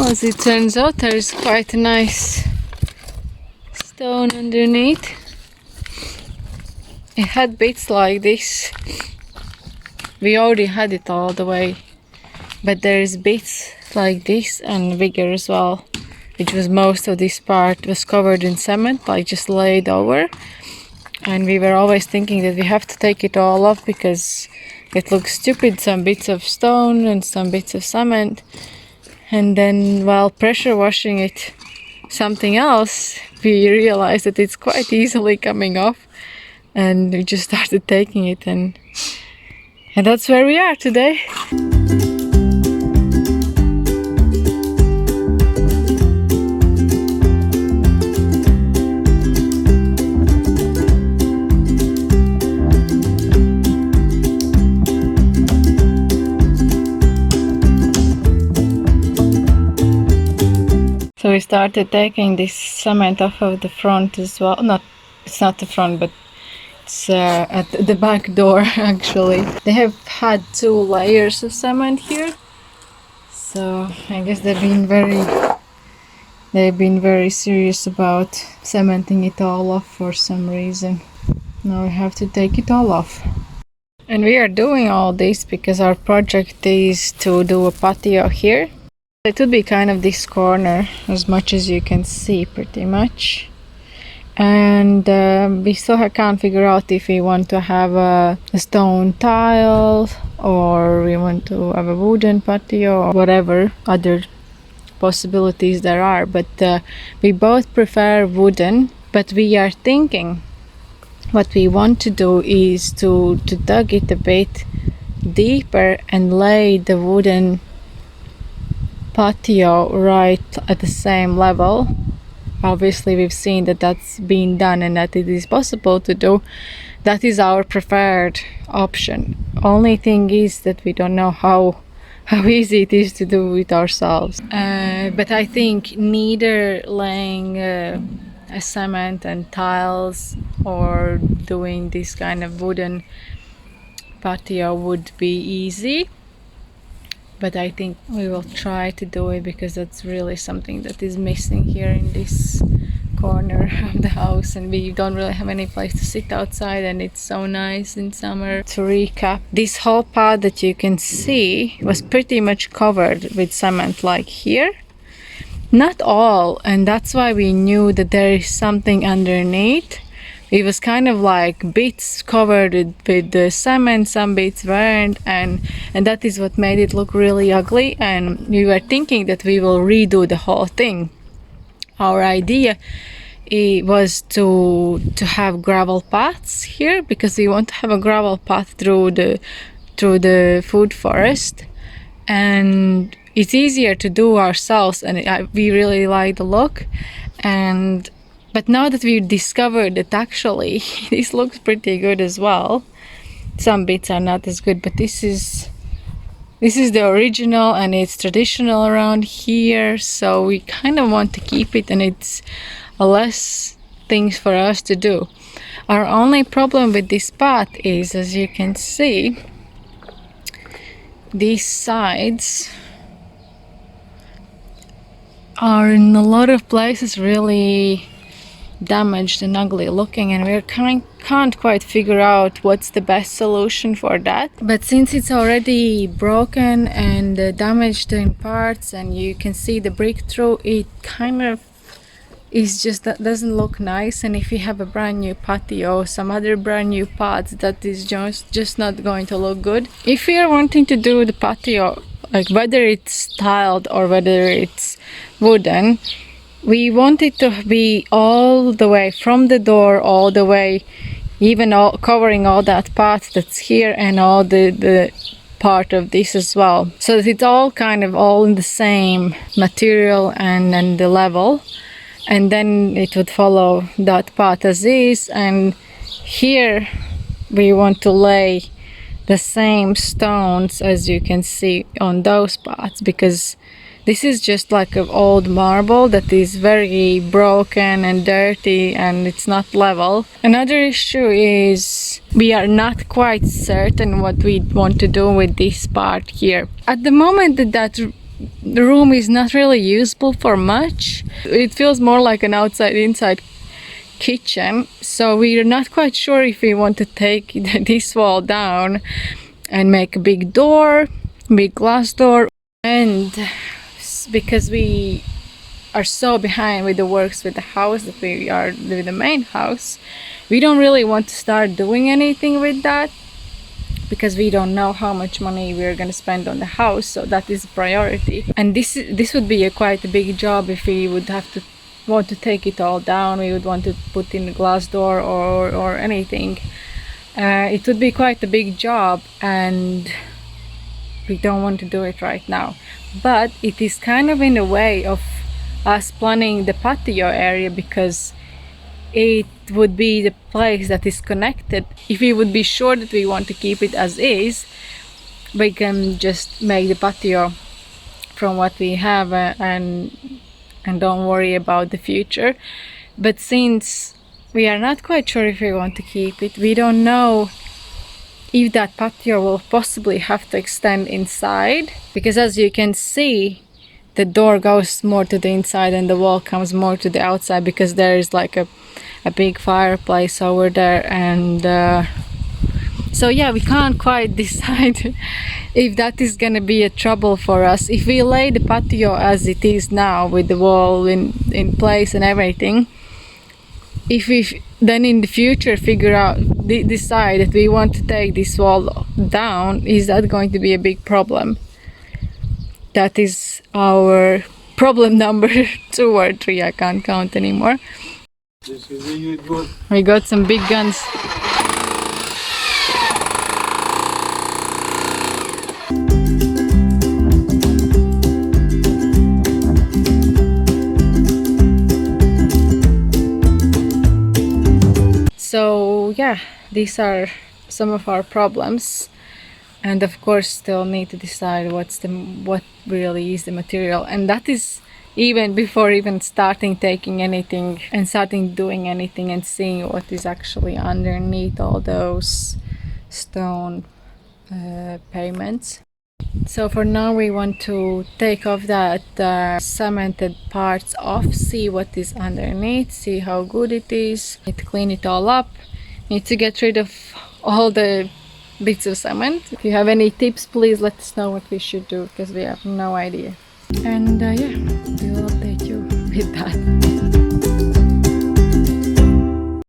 As it turns out, there is quite a nice stone underneath. It had bits like this. We already had it all the way, but there is bits like this and bigger as well, which was most of this part was covered in cement, like just laid over. And we were always thinking that we have to take it all off because it looks stupid, some bits of stone and some bits of cement. And then while pressure washing it something else, we realized that it's quite easily coming off, and we just started taking it, and that's where we are today. So we started taking this cement off of the front as well. It's not the front, but it's at the back door actually. They have had 2 layers of cement here, so I guess they've been very serious about cementing it all off for some reason. Now we have to take it all off. And we are doing all this because our project is to do a patio here. It would be kind of this corner, as much as you can see, pretty much. And we still can't figure out if we want to have a stone tile or we want to have a wooden patio or whatever other possibilities there are. But we both prefer wooden, but we are thinking what we want to do is to dig it a bit deeper and lay the wooden patio right at the same level. Obviously we've seen that that's been done and that it is possible to do. That is our preferred option. Only thing is that we don't know how easy it is to do it ourselves. But I think neither laying a cement and tiles or doing this kind of wooden patio would be easy. But I think we will try to do it because that's really something that is missing here in this corner of the house, and we don't really have any place to sit outside, and it's so nice in summer. To recap, this whole part that you can see was pretty much covered with cement, like here. Not all, and that's why we knew that there is something underneath. It was kind of like bits covered with the cement, some bits weren't, and that is what made it look really ugly. And we were thinking that we will redo the whole thing. Our idea was to have gravel paths here, because we want to have a gravel path through the food forest, and it's easier to do ourselves, and we really like the look. But now that we've discovered that actually this looks pretty good as well. Some bits are not as good, but this is the original and it's traditional around here, so we kind of want to keep it, and it's less things for us to do. Our only problem with this path is, as you can see, these sides are in a lot of places really damaged and ugly looking, and we can't quite figure out what's the best solution for that. But since it's already broken and damaged in parts, and you can see the brick through, it kind of is just that doesn't look nice. And if you have a brand new patio, some other brand new paths, that is just not going to look good. If we are wanting to do the patio, like whether it's tiled or whether it's wooden, we want it to be all the way from the door, all the way, even covering all that path that's here and all the part of this as well, so that it's all kind of all in the same material and the level, and then it would follow that path as is. And here we want to lay the same stones as you can see on those paths, because this is just like an old marble that is very broken and dirty, and it's not level. Another issue is we are not quite certain what we want to do with this part here. At the moment that the room is not really usable for much. It feels more like an inside kitchen, so we're not quite sure if we want to take this wall down and make a big glass door. And because we are so behind with the works with the house that we are with the main house, we don't really want to start doing anything with that because we don't know how much money we're going to spend on the house, so that is priority. And this would be quite a big job if we would have to want to take it all down. We would want to put in a glass door or anything. It would be quite a big job, and we don't want to do it right now. But it is kind of in a way of us planning the patio area, because it would be the place that is connected. If we would be sure that we want to keep it as is, we can just make the patio from what we have and don't worry about the future. But since we are not quite sure if we want to keep it, we don't know if that patio will possibly have to extend inside, because as you can see, the door goes more to the inside and the wall comes more to the outside, because there is like a big fireplace over there. And so yeah, we can't quite decide if that is gonna be a trouble for us. If we lay the patio as it is now with the wall in place and everything, if we then in the future decide that we want to take this wall down, is that going to be a big problem? That is our problem number 2 or 3, I can't count anymore. We got some big guns. So yeah, these are some of our problems, and of course still need to decide what really is the material, and that is even before even starting taking anything and starting doing anything and seeing what is actually underneath all those stone pavements. So for now we want to take off that cemented parts off, see what is underneath, see how good it is. Need to clean it all up, need to get rid of all the bits of cement. If you have any tips, please let us know what we should do, because we have no idea. And yeah, we'll update you with that.